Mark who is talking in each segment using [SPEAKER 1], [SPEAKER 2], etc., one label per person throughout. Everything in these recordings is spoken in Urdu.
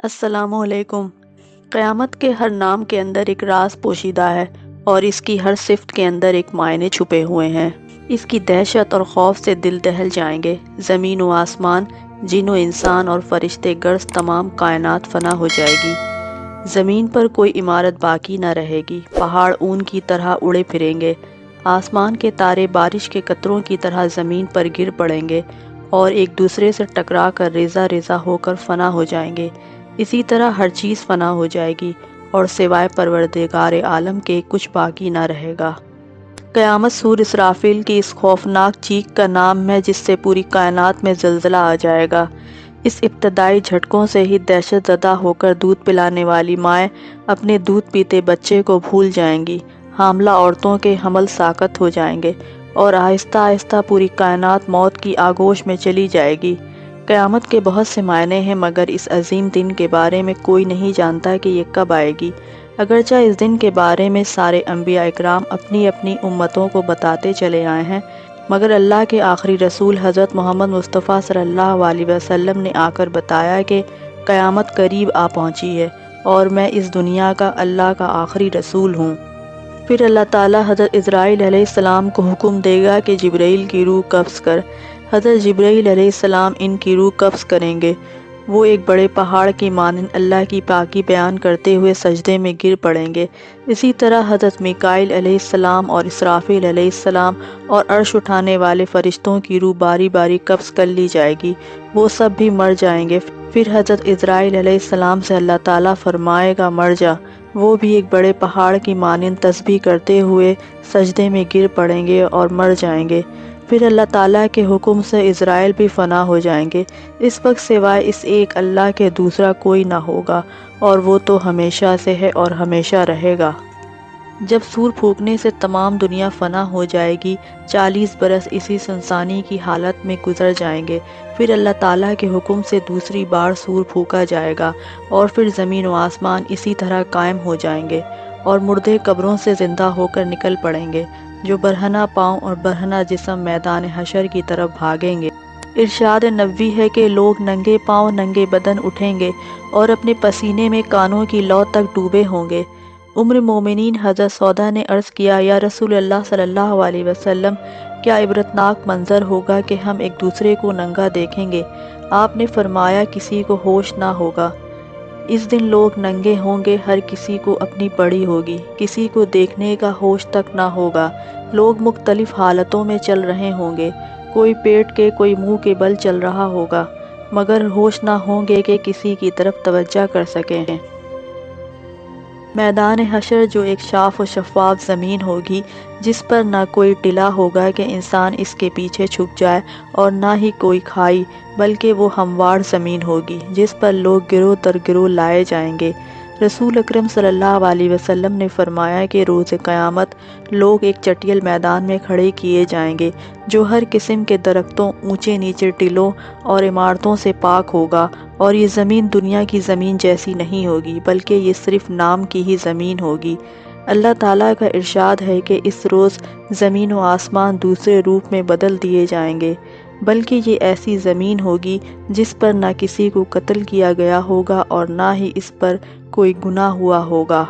[SPEAKER 1] السلام علیکم۔ قیامت کے ہر نام کے اندر ایک راز پوشیدہ ہے اور اس کی ہر صفت کے اندر ایک معنی چھپے ہوئے ہیں۔ اس کی دہشت اور خوف سے دل دہل جائیں گے۔ زمین و آسمان، جن و انسان اور فرشتے گرز تمام کائنات فنا ہو جائے گی۔ زمین پر کوئی عمارت باقی نہ رہے گی۔ پہاڑ اون کی طرح اڑے پھریں گے۔ آسمان کے تارے بارش کے قطروں کی طرح زمین پر گر پڑیں گے اور ایک دوسرے سے ٹکرا کر ریزہ ریزہ ہو کر فنا ہو جائیں گے۔ اسی طرح ہر چیز فنا ہو جائے گی اور سوائے پروردگار عالم کے کچھ باقی نہ رہے گا۔ قیامت سور اسرافیل کی اس خوفناک چیخ کا نام ہے جس سے پوری کائنات میں زلزلہ آ جائے گا۔ اس ابتدائی جھٹکوں سے ہی دہشت زدہ ہو کر دودھ پلانے والی مائیں اپنے دودھ پیتے بچے کو بھول جائیں گی۔ حاملہ عورتوں کے حمل ساقط ہو جائیں گے اور آہستہ آہستہ پوری کائنات موت کی آغوش میں چلی جائے گی۔ قیامت کے بہت سے معنی ہیں مگر اس عظیم دن کے بارے میں کوئی نہیں جانتا کہ یہ کب آئے گی۔ اگرچہ اس دن کے بارے میں سارے انبیاء اکرام اپنی اپنی امتوں کو بتاتے چلے آئے ہیں مگر اللہ کے آخری رسول حضرت محمد مصطفیٰ صلی اللہ علیہ وسلم نے آ کر بتایا کہ قیامت قریب آ پہنچی ہے اور میں اس دنیا کا اللہ کا آخری رسول ہوں۔ پھر اللہ تعالیٰ حضرت اسرائیل علیہ السلام کو حکم دے گا کہ جبرائیل کی روح قبض کر۔ حضرت جبرائیل علیہ السلام ان کی روح قبض کریں گے۔ وہ ایک بڑے پہاڑ کی مانند اللہ کی پاکی بیان کرتے ہوئے سجدے میں گر پڑیں گے۔ اسی طرح حضرت میکائیل علیہ السلام اور اسرافیل علیہ السلام اور عرش اٹھانے والے فرشتوں کی روح باری باری قبض کر لی جائے گی۔ وہ سب بھی مر جائیں گے۔ پھر حضرت اسرائیل علیہ السلام سے اللہ تعالیٰ فرمائے گا مر جا۔ وہ بھی ایک بڑے پہاڑ کی مانند تسبیح کرتے ہوئے سجدے میں گر پڑیں گے اور مر جائیں گے۔ پھر اللہ تعالیٰ کے حکم سے اسرائیل بھی فنا ہو جائیں گے۔ اس وقت سوائے اس ایک اللہ کے دوسرا کوئی نہ ہوگا اور وہ تو ہمیشہ سے ہے اور ہمیشہ رہے گا۔ جب سور پھونکنے سے تمام دنیا فنا ہو جائے گی، 40 برس اسی سنسانی کی حالت میں گزر جائیں گے۔ پھر اللہ تعالیٰ کے حکم سے دوسری بار سور پھونکا جائے گا اور پھر زمین و آسمان اسی طرح قائم ہو جائیں گے اور مردے قبروں سے زندہ ہو کر نکل پڑیں گے۔ جو برہنہ پاؤں اور برہنہ جسم میدان حشر کی طرف بھاگیں گے۔ ارشاد نبوی ہے کہ لوگ ننگے پاؤں ننگے بدن اٹھیں گے اور اپنے پسینے میں کانوں کی لو تک ڈوبے ہوں گے۔ ام المومنین حضرت سودا نے عرض کیا یا رسول اللہ صلی اللہ علیہ وسلم، کیا عبرتناک منظر ہوگا کہ ہم ایک دوسرے کو ننگا دیکھیں گے؟ آپ نے فرمایا کسی کو ہوش نہ ہوگا۔ اس دن لوگ ننگے ہوں گے، ہر کسی کو اپنی پڑی ہوگی، کسی کو دیکھنے کا ہوش تک نہ ہوگا۔ لوگ مختلف حالتوں میں چل رہے ہوں گے، کوئی پیٹ کے کوئی منہ کے بل چل رہا ہوگا مگر ہوش نہ ہوں گے کہ کسی کی طرف توجہ کر سکیں۔ میدان حشر جو ایک صاف و شفاف زمین ہوگی جس پر نہ کوئی ٹلا ہوگا کہ انسان اس کے پیچھے چھپ جائے اور نہ ہی کوئی کھائی، بلکہ وہ ہموار زمین ہوگی جس پر لوگ گروہ در گروہ لائے جائیں گے۔ رسول اکرم صلی اللہ علیہ وسلم نے فرمایا کہ روز قیامت لوگ ایک چٹیل میدان میں کھڑے کیے جائیں گے جو ہر قسم کے درختوں، اونچے نیچے ٹلوں اور عمارتوں سے پاک ہوگا، اور یہ زمین دنیا کی زمین جیسی نہیں ہوگی بلکہ یہ صرف نام کی ہی زمین ہوگی۔ اللہ تعالیٰ کا ارشاد ہے کہ اس روز زمین و آسمان دوسرے روپ میں بدل دیے جائیں گے، بلکہ یہ ایسی زمین ہوگی جس پر نہ کسی کو قتل کیا گیا ہوگا اور نہ ہی اس پر کوئی گناہ ہوا ہوگا۔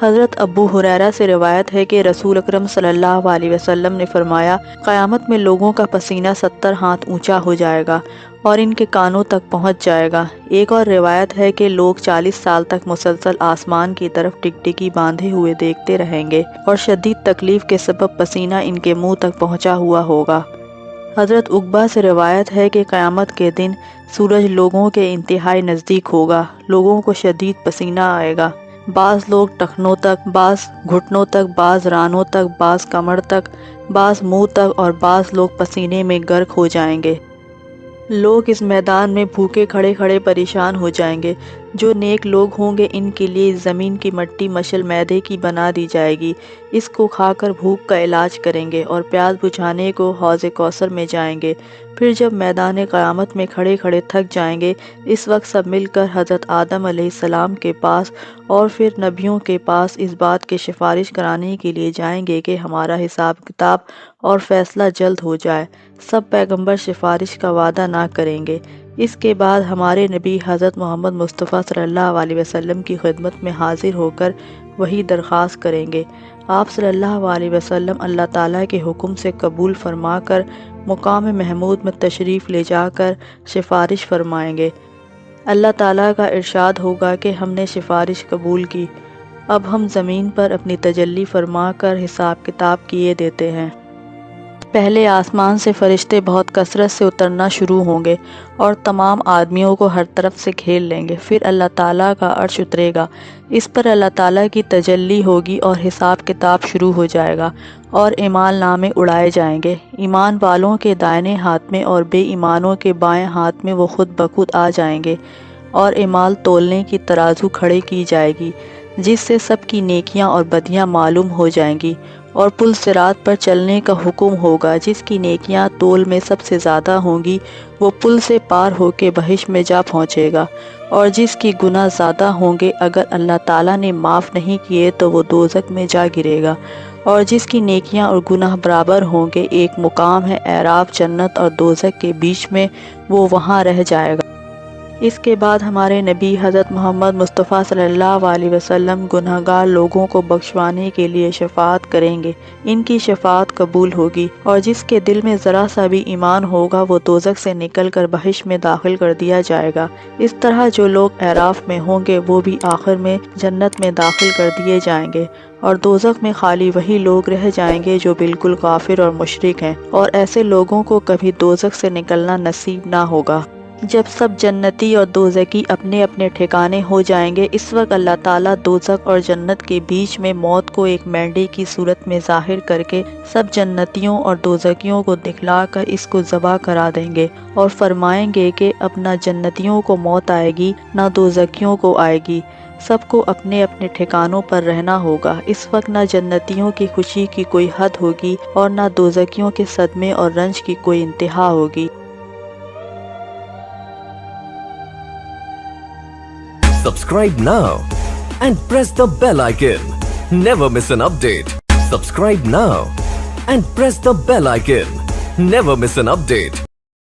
[SPEAKER 1] حضرت ابو ہریرہ سے روایت ہے کہ رسول اکرم صلی اللہ علیہ وسلم نے فرمایا قیامت میں لوگوں کا پسینہ 70 ہاتھ اونچا ہو جائے گا اور ان کے کانوں تک پہنچ جائے گا۔ ایک اور روایت ہے کہ لوگ 40 سال تک مسلسل آسمان کی طرف ٹکٹکی باندھے ہوئے دیکھتے رہیں گے اور شدید تکلیف کے سبب پسینہ ان کے منہ تک پہنچا ہوا ہوگا۔ حضرت عقبہ سے روایت ہے کہ قیامت کے دن سورج لوگوں کے انتہائی نزدیک ہوگا، لوگوں کو شدید پسینہ آئے گا، بعض لوگ ٹخنوں تک، بعض گھٹنوں تک، بعض رانوں تک، بعض کمر تک، بعض منہ تک اور بعض لوگ پسینے میں غرق ہو جائیں گے۔ لوگ اس میدان میں بھوکے کھڑے کھڑے پریشان ہو جائیں گے۔ جو نیک لوگ ہوں گے ان کے لیے زمین کی مٹی مشل میدے کی بنا دی جائے گی، اس کو کھا کر بھوک کا علاج کریں گے اور پیاس بجھانے کو حوض کوثر میں جائیں گے۔ پھر جب میدان قیامت میں کھڑے کھڑے تھک جائیں گے، اس وقت سب مل کر حضرت آدم علیہ السلام کے پاس اور پھر نبیوں کے پاس اس بات کی سفارش کرانے کے لیے جائیں گے کہ ہمارا حساب کتاب اور فیصلہ جلد ہو جائے۔ سب پیغمبر سفارش کا وعدہ نہ کریں گے۔ اس کے بعد ہمارے نبی حضرت محمد مصطفیٰ صلی اللہ علیہ وسلم کی خدمت میں حاضر ہو کر وہی درخواست کریں گے۔ آپ صلی اللہ علیہ وسلم اللہ تعالیٰ کے حکم سے قبول فرما کر مقام محمود میں تشریف لے جا کر سفارش فرمائیں گے۔ اللہ تعالیٰ کا ارشاد ہوگا کہ ہم نے سفارش قبول کی، اب ہم زمین پر اپنی تجلی فرما کر حساب کتاب کیے دیتے ہیں۔ پہلے آسمان سے فرشتے بہت کثرت سے اترنا شروع ہوں گے اور تمام آدمیوں کو ہر طرف سے گھیر لیں گے۔ پھر اللہ تعالیٰ کا عرش اترے گا، اس پر اللہ تعالیٰ کی تجلی ہوگی اور حساب کتاب شروع ہو جائے گا اور اعمال نامے اڑائے جائیں گے۔ ایمان والوں کے دائیں ہاتھ میں اور بے ایمانوں کے بائیں ہاتھ میں وہ خود بخود آ جائیں گے، اور اعمال تولنے کی ترازو کھڑی کی جائے گی جس سے سب کی نیکیاں اور بدیاں معلوم ہو جائیں گی، اور پل صراط پر چلنے کا حکم ہوگا۔ جس کی نیکیاں تول میں سب سے زیادہ ہوں گی وہ پل سے پار ہو کے بہشت میں جا پہنچے گا، اور جس کی گناہ زیادہ ہوں گے اگر اللہ تعالیٰ نے معاف نہیں کیے تو وہ دوزخ میں جا گرے گا، اور جس کی نیکیاں اور گناہ برابر ہوں گے ایک مقام ہے اعراف جنت اور دوزخ کے بیچ میں، وہ وہاں رہ جائے گا۔ اس کے بعد ہمارے نبی حضرت محمد مصطفیٰ صلی اللہ علیہ وسلم گناہگار لوگوں کو بخشوانے کے لیے شفاعت کریں گے۔ ان کی شفاعت قبول ہوگی، اور جس کے دل میں ذرا سا بھی ایمان ہوگا وہ دوزخ سے نکل کر بہشت میں داخل کر دیا جائے گا۔ اس طرح جو لوگ اعراف میں ہوں گے وہ بھی آخر میں جنت میں داخل کر دیے جائیں گے، اور دوزخ میں خالی وہی لوگ رہ جائیں گے جو بالکل کافر اور مشرک ہیں، اور ایسے لوگوں کو کبھی دوزخ سے نکلنا نصیب نہ ہوگا۔ جب سب جنتی اور دوزخی اپنے اپنے ٹھکانے ہو جائیں گے، اس وقت اللہ تعالیٰ دوزخ اور جنت کے بیچ میں موت کو ایک مینڈے کی صورت میں ظاہر کر کے سب جنتیوں اور دوزخیوں کو دکھلا کر اس کو ذبح کرا دیں گے، اور فرمائیں گے کہ اب نہ جنتیوں کو موت آئے گی نہ دوزخیوں کو آئے گی، سب کو اپنے اپنے ٹھکانوں پر رہنا ہوگا۔ اس وقت نہ جنتیوں کی خوشی کی کوئی حد ہوگی اور نہ دوزخیوں کے صدمے اور رنج کی کوئی انتہا ہوگی۔
[SPEAKER 2] Subscribe now and press the bell icon. Never miss an update. Subscribe now and press the bell icon. Never miss an update.